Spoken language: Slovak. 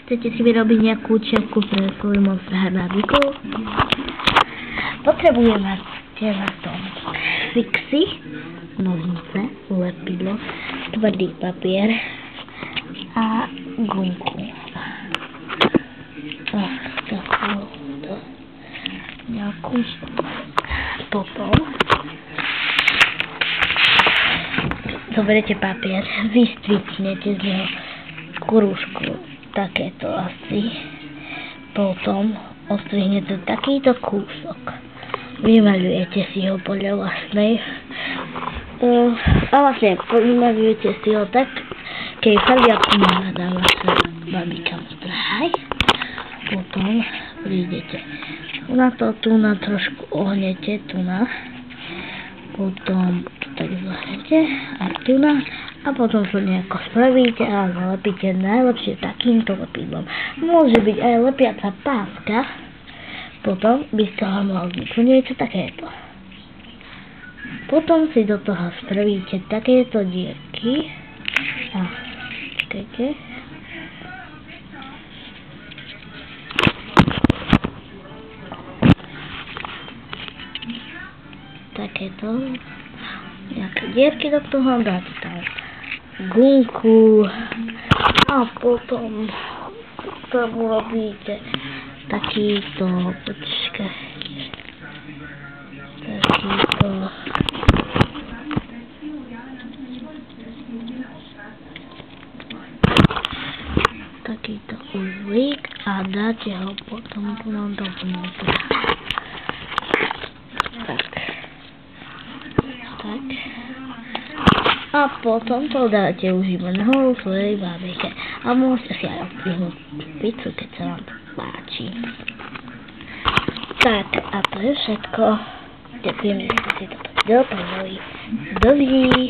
Chcete si vyrobiť nejakú čepku pre svoju Monster High babiku? Potrebujeme na tom fixy, nožnice, lepidlo, tvrdý papier a gumku. Nejakú. Potom zoberiete papier, vystviknete z neho krúžku, takéto asi. Potom ostrihnete takýto kúsok. Vymaľujete si ho podľa vlastnej. A vlastne vymaľujete si ho tak, keď farby ako má dá vaša babika Monster High. Potom prídete na to, tu na trošku ohnete, tu na. Potom to tak zahrete aj tu na. A potom to nejako spravíte a zalepíte najlepšie takýmto lepidlom. Môže byť aj lepiaca páska. Potom by z toho mohlo byť niečo takéto. Potom si do toho spravíte takéto dierky. A čakajte. Takéto nejaké dierky do toho, dáte tam gumku a potom tam urobíte takýto, takýto uzlík a dáte ho potom tu nám do vnútra. A potom to dáte už iba na holu svojej babike. A môžete si aj odstrihnúť pizzu, keď sa vám to páči. Tak, a to je všetko. Ďakujem, že ste si toto video pozreli. Dovidí.